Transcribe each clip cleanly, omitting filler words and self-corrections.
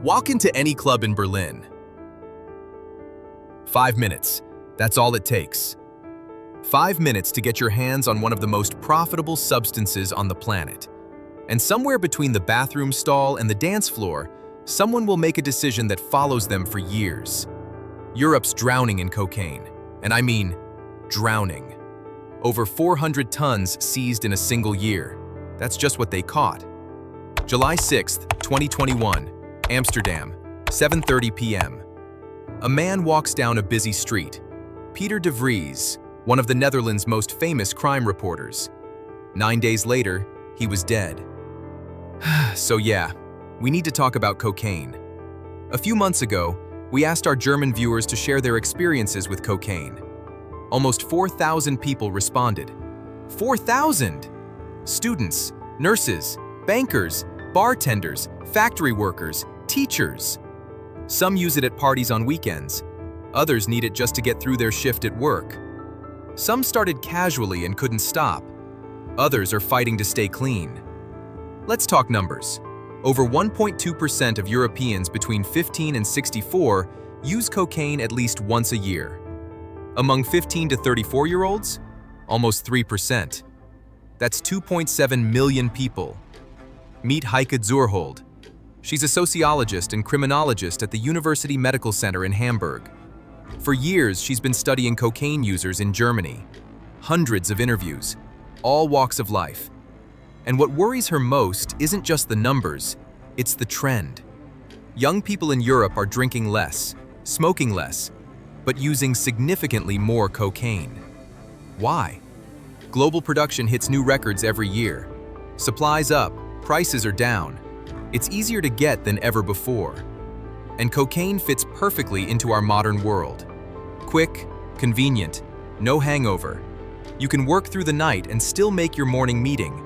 Walk into any club in Berlin. 5 minutes. That's all it takes. 5 minutes to get your hands on one of the most profitable substances on the planet. And somewhere between the bathroom stall and the dance floor, someone will make a decision that follows them for years. Europe's drowning in cocaine. And I mean, drowning. Over 400 tons seized in a single year. That's just what they caught. July 6th, 2021, Amsterdam, 7:30 p.m. A man walks down a busy street. Peter de Vries, one of the Netherlands' most famous crime reporters. 9 days later, he was dead. So yeah, we need to talk about cocaine. A few months ago, we asked our German viewers to share their experiences with cocaine. Almost 4,000 people responded. 4,000! Students, nurses, bankers, bartenders, factory workers, teachers. Some use it at parties on weekends. Others need it just to get through their shift at work. Some started casually and couldn't stop. Others are fighting to stay clean. Let's talk numbers. Over 1.2% of Europeans between 15 and 64 use cocaine at least once a year. Among 15 to 34-year-olds, almost 3%. That's 2.7 million people. Meet Heike Zurhold. She's a sociologist and criminologist at the University Medical Center in Hamburg. For years, she's been studying cocaine users in Germany. Hundreds of interviews, all walks of life. And what worries her most isn't just the numbers, it's the trend. Young people in Europe are drinking less, smoking less, but using significantly more cocaine. Why? Global production hits new records every year. Supplies up, prices are down. It's easier to get than ever before. And cocaine fits perfectly into our modern world. Quick, convenient, no hangover. You can work through the night and still make your morning meeting.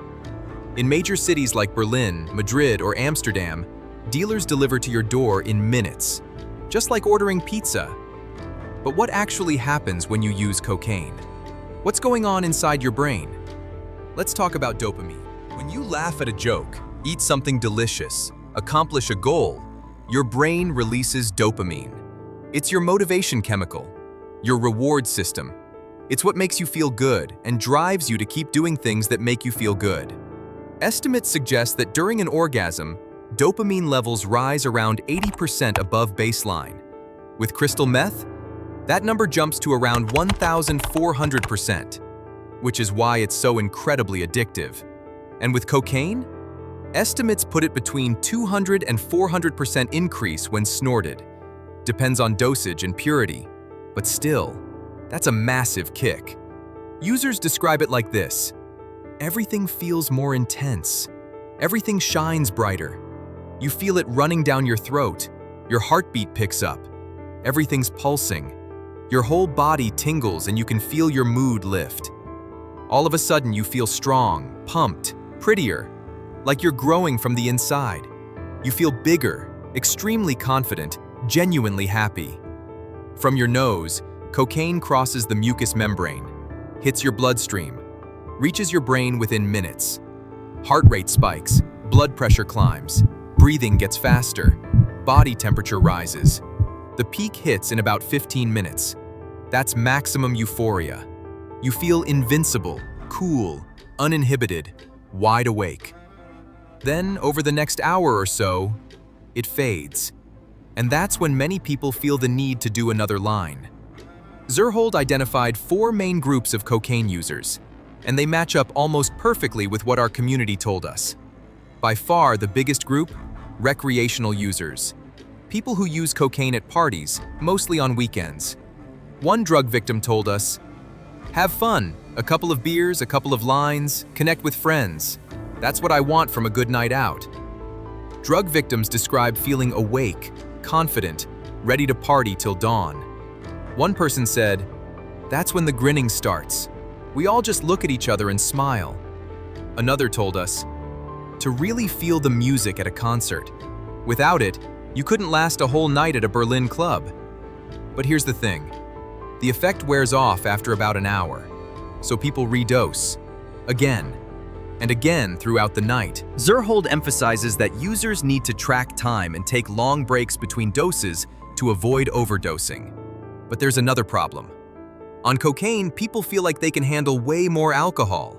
In major cities like Berlin, Madrid, or Amsterdam, dealers deliver to your door in minutes, just like ordering pizza. But what actually happens when you use cocaine? What's going on inside your brain? Let's talk about dopamine. When you laugh at a joke, eat something delicious, accomplish a goal, your brain releases dopamine. It's your motivation chemical, your reward system. It's what makes you feel good and drives you to keep doing things that make you feel good. Estimates suggest that during an orgasm, dopamine levels rise around 80% above baseline. With crystal meth, that number jumps to around 1,400%, which is why it's so incredibly addictive. And with cocaine, estimates put it between 200 and 400% increase when snorted. Depends on dosage and purity, but still, that's a massive kick. Users describe it like this: everything feels more intense. Everything shines brighter. You feel it running down your throat. Your heartbeat picks up. Everything's pulsing. Your whole body tingles and you can feel your mood lift. All of a sudden you feel strong, pumped, prettier, like you're growing from the inside. You feel bigger, extremely confident, genuinely happy. From your nose, cocaine crosses the mucous membrane, hits your bloodstream, reaches your brain within minutes. Heart rate spikes, blood pressure climbs, breathing gets faster, body temperature rises. The peak hits in about 15 minutes. That's maximum euphoria. You feel invincible, cool, uninhibited, wide awake. Then, over the next hour or so, it fades. And that's when many people feel the need to do another line. Zurhold identified 4 main groups of cocaine users, and they match up almost perfectly with what our community told us. By far the biggest group, recreational users. People who use cocaine at parties, mostly on weekends. One drug victim told us, "Have fun, a couple of beers, a couple of lines, connect with friends. That's what I want from a good night out." Drug victims describe feeling awake, confident, ready to party till dawn. One person said, "That's when the grinning starts. We all just look at each other and smile." Another told us, "To really feel the music at a concert. Without it, you couldn't last a whole night at a Berlin club." But here's the thing. The effect wears off after about an hour, so people redose. Again. and again throughout the night. Zurhold emphasizes that users need to track time and take long breaks between doses to avoid overdosing. But there's another problem. On cocaine, people feel like they can handle way more alcohol,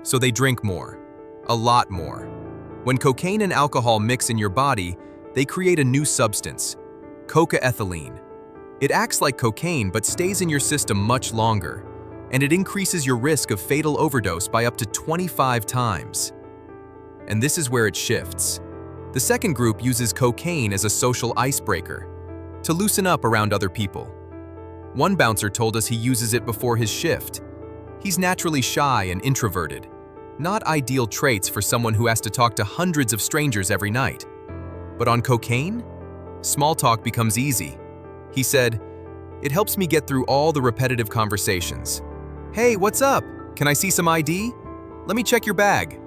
so they drink more, a lot more. When cocaine and alcohol mix in your body, they create a new substance, coca-ethylene. It acts like cocaine but stays in your system much longer, and it increases your risk of fatal overdose by up to 25 times. And this is where it shifts. The second group uses cocaine as a social icebreaker, to loosen up around other people. One bouncer told us he uses it before his shift. He's naturally shy and introverted, not ideal traits for someone who has to talk to hundreds of strangers every night. But on cocaine, small talk becomes easy. He said, "It helps me get through all the repetitive conversations. Hey, what's up? Can I see some ID? Let me check your bag."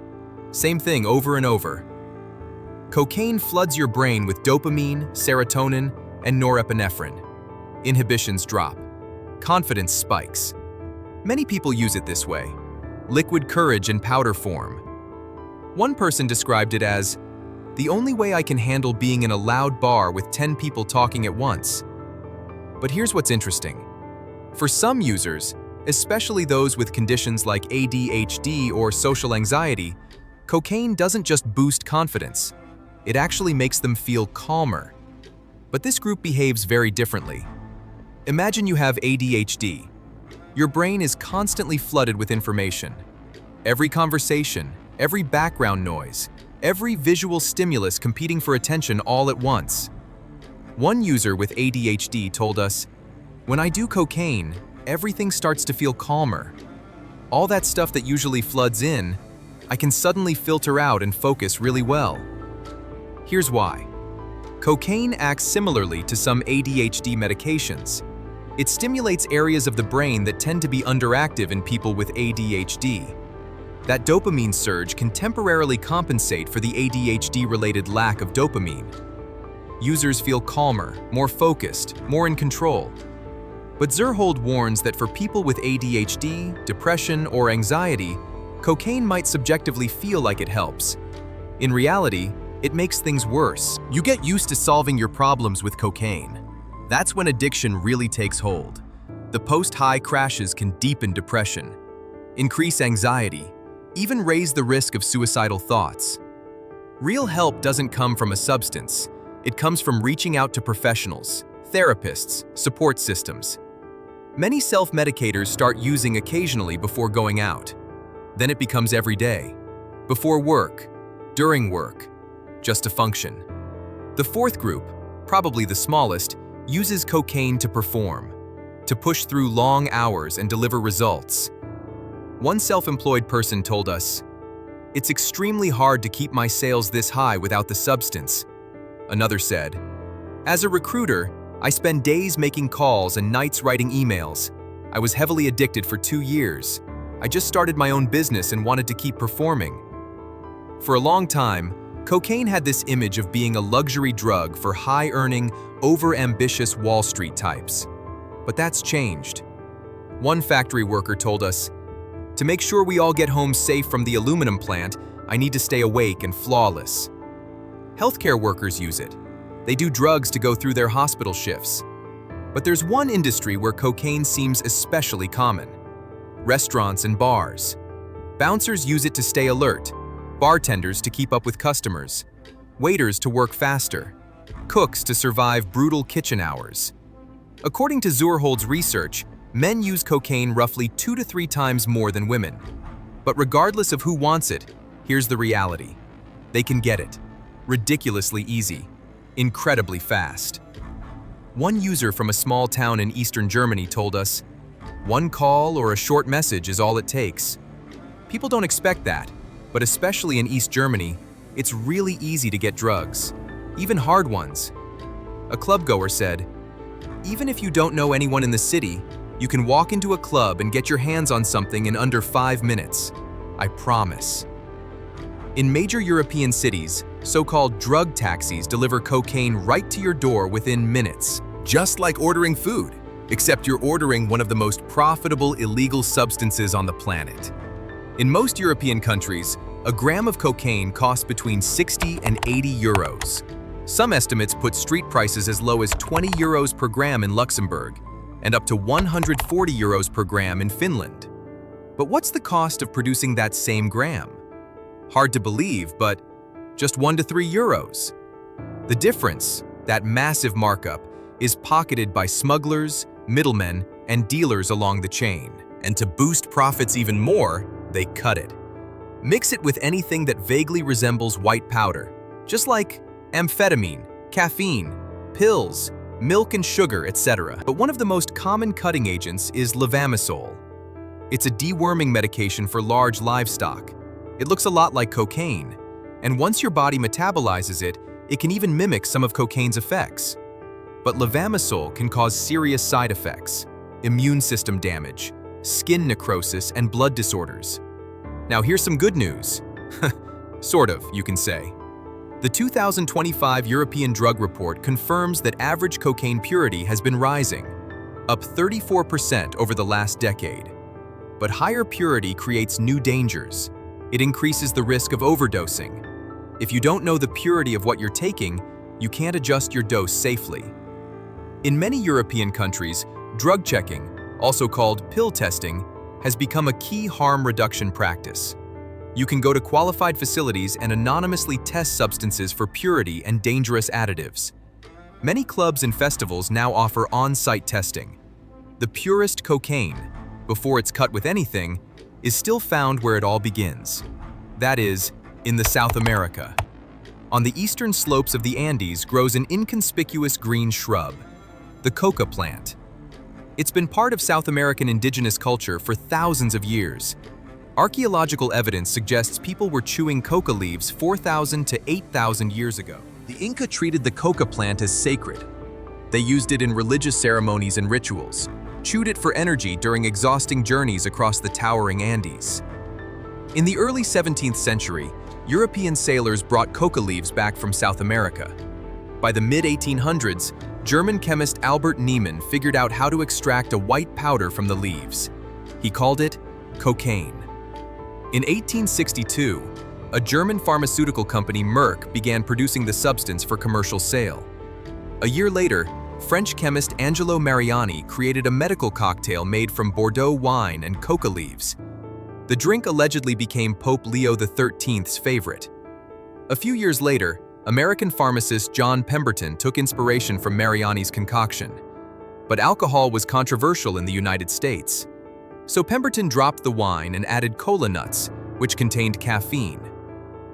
Same thing over and over. Cocaine floods your brain with dopamine, serotonin, and norepinephrine. Inhibitions drop. Confidence spikes. Many people use it this way, liquid courage in powder form. One person described it as, "The only way I can handle being in a loud bar with 10 people talking at once." But here's what's interesting. For some users, especially those with conditions like ADHD or social anxiety, cocaine doesn't just boost confidence, it actually makes them feel calmer. But this group behaves very differently. Imagine you have ADHD. Your brain is constantly flooded with information. Every conversation, every background noise, every visual stimulus competing for attention all at once. One user with ADHD told us, "When I do cocaine, everything starts to feel calmer. All that stuff that usually floods in, I can suddenly filter out and focus really well." Here's why. Cocaine acts similarly to some ADHD medications. It stimulates areas of the brain that tend to be underactive in people with ADHD. That dopamine surge can temporarily compensate for the ADHD-related lack of dopamine. Users feel calmer, more focused, more in control. But Zurhold warns that for people with ADHD, depression, or anxiety, cocaine might subjectively feel like it helps. In reality, it makes things worse. You get used to solving your problems with cocaine. That's when addiction really takes hold. The post-high crashes can deepen depression, increase anxiety, even raise the risk of suicidal thoughts. Real help doesn't come from a substance. It comes from reaching out to professionals, therapists, support systems. Many self-medicators start using occasionally before going out. Then it becomes every day, before work, during work, just to function. The fourth group, probably the smallest, uses cocaine to perform, to push through long hours and deliver results. One self-employed person told us, "It's extremely hard to keep my sales this high without the substance." Another said, "As a recruiter, I spend days making calls and nights writing emails. I was heavily addicted for 2 years. I just started my own business and wanted to keep performing." For a long time, cocaine had this image of being a luxury drug for high-earning, over-ambitious Wall Street types. But that's changed. One factory worker told us, "To make sure we all get home safe from the aluminum plant, I need to stay awake and flawless." Healthcare workers use it. They do drugs to go through their hospital shifts. But there's one industry where cocaine seems especially common: restaurants and bars. Bouncers use it to stay alert, bartenders to keep up with customers, waiters to work faster, cooks to survive brutal kitchen hours. According to Zurhold's research, men use cocaine roughly 2 to 3 times more than women. But regardless of who wants it, here's the reality. They can get it. Ridiculously easy. Incredibly fast. One user from a small town in eastern Germany told us, "One call or a short message is all it takes." People don't expect that, but especially in East Germany, it's really easy to get drugs, even hard ones. A clubgoer said, "Even if you don't know anyone in the city, you can walk into a club and get your hands on something in under 5 minutes. I promise." In major European cities, so-called drug taxis deliver cocaine right to your door within minutes. Just like ordering food, except you're ordering one of the most profitable illegal substances on the planet. In most European countries, A gram of cocaine costs between 60 and 80 euros. Some estimates put street prices as low as 20 euros per gram in Luxembourg and up to 140 euros per gram in Finland. But what's the cost of producing that same gram? Hard to believe, but just 1 to 3 euros. The difference, that massive markup, is pocketed by smugglers, middlemen, and dealers along the chain. And to boost profits even more, they cut it. Mix it with anything that vaguely resembles white powder, just like amphetamine, caffeine, pills, milk and sugar, etc. But one of the most common cutting agents is levamisole. It's a deworming medication for large livestock. It looks a lot like cocaine, and once your body metabolizes it, it can even mimic some of cocaine's effects. But levamisole can cause serious side effects, immune system damage, skin necrosis, and blood disorders. Now here's some good news. Sort of, you can say. The 2025 European Drug Report confirms that average cocaine purity has been rising, up 34% over the last decade. But higher purity creates new dangers. It increases the risk of overdosing. If you don't know the purity of what you're taking, you can't adjust your dose safely. In many European countries, drug checking, also called pill testing, has become a key harm reduction practice. You can go to qualified facilities and anonymously test substances for purity and dangerous additives. Many clubs and festivals now offer on-site testing. The purest cocaine, before it's cut with anything, is still found where it all begins. That is, in the South America. On the eastern slopes of the Andes grows an inconspicuous green shrub, the coca plant. It's been part of South American indigenous culture for thousands of years. Archaeological evidence suggests people were chewing coca leaves 4,000 to 8,000 years ago. The Inca treated the coca plant as sacred. They used it in religious ceremonies and rituals, chewed it for energy during exhausting journeys across the towering Andes. In the early 17th century, European sailors brought coca leaves back from South America. By the mid-1800s, German chemist Albert Niemann figured out how to extract a white powder from the leaves. He called it cocaine. In 1862, a German pharmaceutical company, Merck, began producing the substance for commercial sale. A year later, French chemist Angelo Mariani created a medical cocktail made from Bordeaux wine and coca leaves. The drink allegedly became Pope Leo XIII's favorite. A few years later, American pharmacist John Pemberton took inspiration from Mariani's concoction. But alcohol was controversial in the United States. So Pemberton dropped the wine and added cola nuts, which contained caffeine.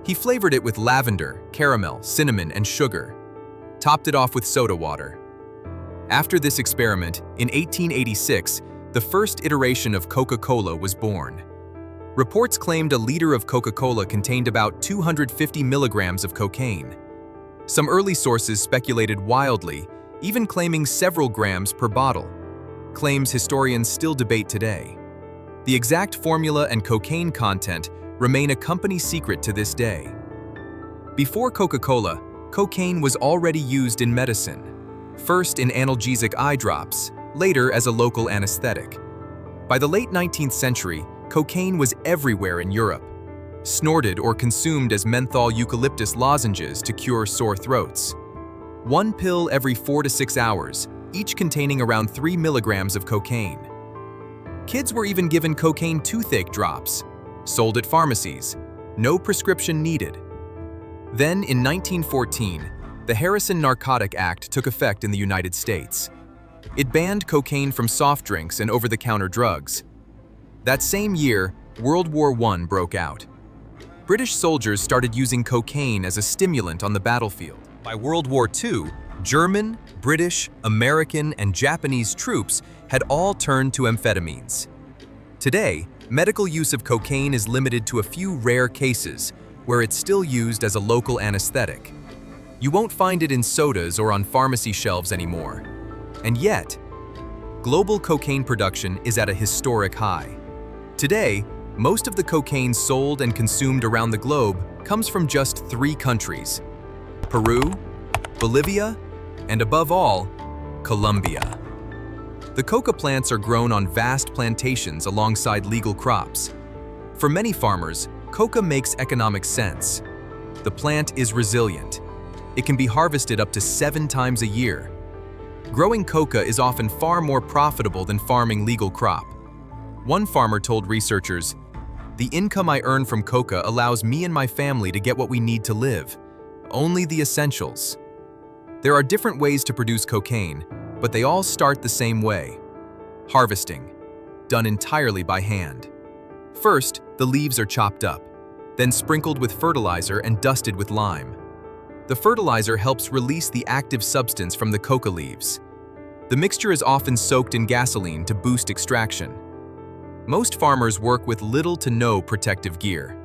He flavored it with lavender, caramel, cinnamon, and sugar, topped it off with soda water. After this experiment, in 1886, the first iteration of Coca-Cola was born. Reports claimed a liter of Coca-Cola contained about 250 milligrams of cocaine. Some early sources speculated wildly, even claiming several grams per bottle, claims historians still debate today. The exact formula and cocaine content remain a company secret to this day. Before Coca-Cola, cocaine was already used in medicine, first in analgesic eye drops, later as a local anesthetic. By the late 19th century, cocaine was everywhere in Europe, snorted or consumed as menthol eucalyptus lozenges to cure sore throats. One pill every 4 to 6 hours, each containing around 3 milligrams of cocaine. Kids were even given cocaine toothache drops, sold at pharmacies, no prescription needed. Then, in 1914, the Harrison Narcotic Act took effect in the United States. It banned cocaine from soft drinks and over-the-counter drugs. That same year, World War I broke out. British soldiers started using cocaine as a stimulant on the battlefield. By World War II, German, British, American, and Japanese troops had all turned to amphetamines. Today, medical use of cocaine is limited to a few rare cases where it's still used as a local anesthetic. You won't find it in sodas or on pharmacy shelves anymore. And yet, global cocaine production is at a historic high. Today, most of the cocaine sold and consumed around the globe comes from just 3 countries: Peru, Bolivia, and above all, Colombia. The coca plants are grown on vast plantations alongside legal crops. For many farmers, Coca makes economic sense. The plant is resilient. It can be harvested up to 7 times a year. Growing coca is often far more profitable than farming legal crop. One farmer told researchers, "The income I earn from coca allows me and my family to get what we need to live. Only the essentials." There are different ways to produce cocaine, but they all start the same way. Harvesting, done entirely by hand. First, the leaves are chopped up, then sprinkled with fertilizer and dusted with lime. The fertilizer helps release the active substance from the coca leaves. The mixture is often soaked in gasoline to boost extraction. Most farmers work with little to no protective gear.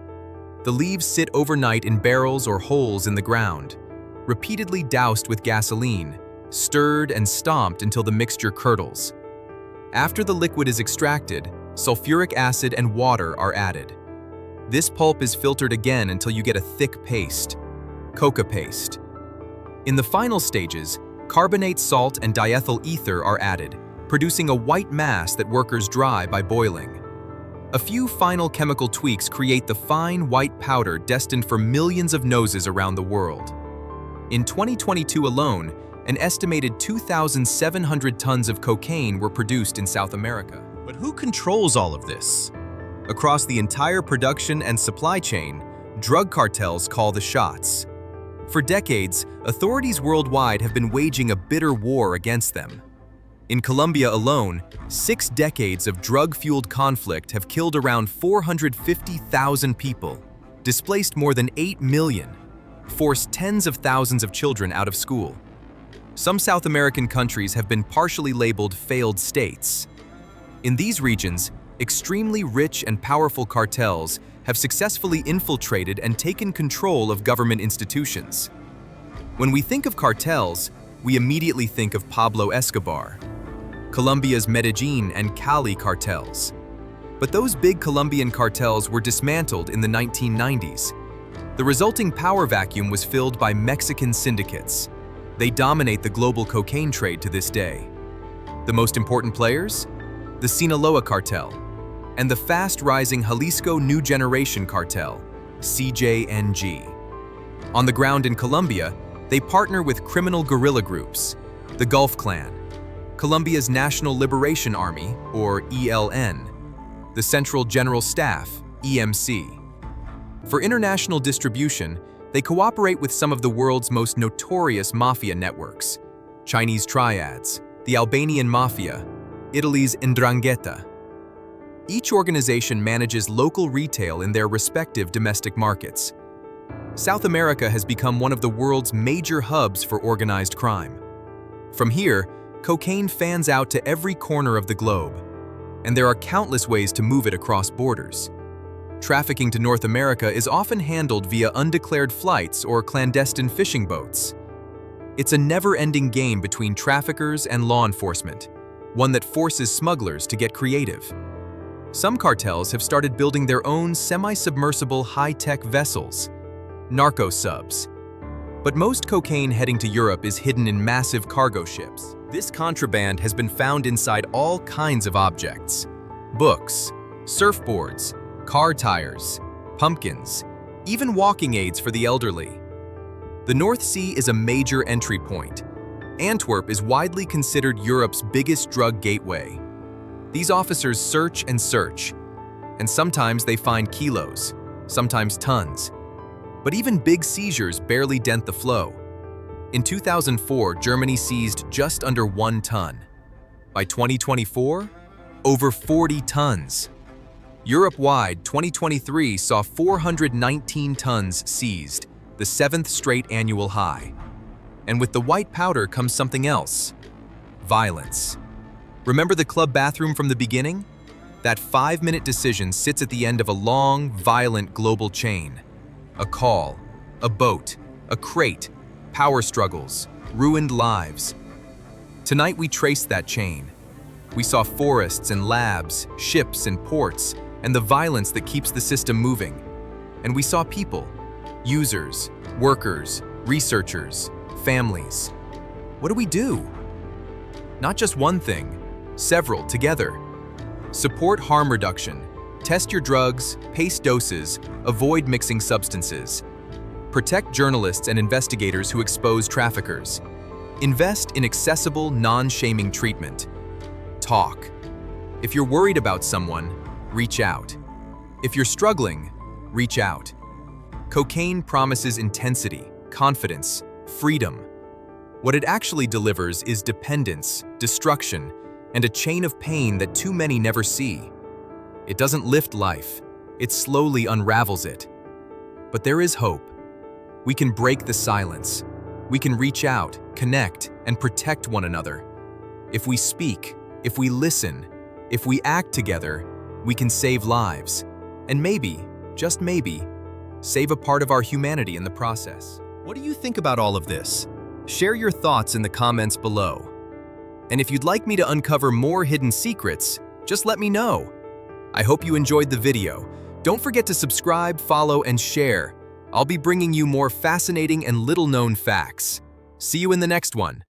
The leaves sit overnight in barrels or holes in the ground, repeatedly doused with gasoline, stirred and stomped until the mixture curdles. After the liquid is extracted, sulfuric acid and water are added. This pulp is filtered again until you get a thick paste, coca paste. In the final stages, carbonate salt and diethyl ether are added, producing a white mass that workers dry by boiling. A few final chemical tweaks create the fine white powder destined for millions of noses around the world. In 2022 alone, an estimated 2,700 tons of cocaine were produced in South America. But who controls all of this? Across the entire production and supply chain, drug cartels call the shots. For decades, authorities worldwide have been waging a bitter war against them. In Colombia alone, 6 decades of drug-fueled conflict have killed around 450,000 people, displaced more than 8 million, forced tens of thousands of children out of school. Some South American countries have been partially labeled failed states. In these regions, extremely rich and powerful cartels have successfully infiltrated and taken control of government institutions. When we think of cartels, we immediately think of Pablo Escobar, Colombia's Medellin and Cali cartels. But those big Colombian cartels were dismantled in the 1990s. The resulting power vacuum was filled by Mexican syndicates. They dominate the global cocaine trade to this day. The most important players? The Sinaloa cartel and the fast-rising Jalisco New Generation cartel, CJNG. On the ground in Colombia, they partner with criminal guerrilla groups, the Gulf Clan, Colombia's National Liberation Army, or ELN, the Central General Staff, EMC. For international distribution, they cooperate with some of the world's most notorious mafia networks: Chinese triads, the Albanian mafia, Italy's 'Ndrangheta. Each organization manages local retail in their respective domestic markets. South America has become one of the world's major hubs for organized crime. From here, cocaine fans out to every corner of the globe, and there are countless ways to move it across borders. Trafficking to North America is often handled via undeclared flights or clandestine fishing boats. It's a never-ending game between traffickers and law enforcement, one that forces smugglers to get creative. Some cartels have started building their own semi-submersible high-tech vessels, narco subs. But most cocaine heading to Europe is hidden in massive cargo ships. This contraband has been found inside all kinds of objects: books, surfboards, car tires, pumpkins, even walking aids for the elderly. The North Sea is a major entry point. Antwerp is widely considered Europe's biggest drug gateway. These officers search and search, and sometimes they find kilos, sometimes tons. But even big seizures barely dent the flow. In 2004, Germany seized just under 1 ton. By 2024, over 40 tons. Europe-wide, 2023 saw 419 tons seized, the 7th straight annual high. And with the white powder comes something else: violence. Remember the club bathroom from the beginning? That 5-minute decision sits at the end of a long, violent global chain. A call, a boat, a crate, power struggles, ruined lives. Tonight we traced that chain. We saw forests and labs, ships and ports, and the violence that keeps the system moving. And we saw people, users, workers, researchers, families. What do we do? Not just one thing, several together. Support harm reduction, Test your drugs, pace doses, avoid mixing substances. Protect journalists and investigators who expose traffickers. Invest in accessible, non-shaming treatment. Talk. If you're worried about someone, reach out. If you're struggling, reach out. Cocaine promises intensity, confidence, freedom. What it actually delivers is dependence, destruction, and a chain of pain that too many never see. It doesn't lift life, it slowly unravels it. But there is hope. We can break the silence. We can reach out, connect, and protect one another. If we speak, if we listen, if we act together, we can save lives. And maybe, just maybe, save a part of our humanity in the process. What do you think about all of this? Share your thoughts in the comments below. And if you'd like me to uncover more hidden secrets, just let me know. I hope you enjoyed the video. Don't forget to subscribe, follow, and share. I'll be bringing you more fascinating and little-known facts. See you in the next one.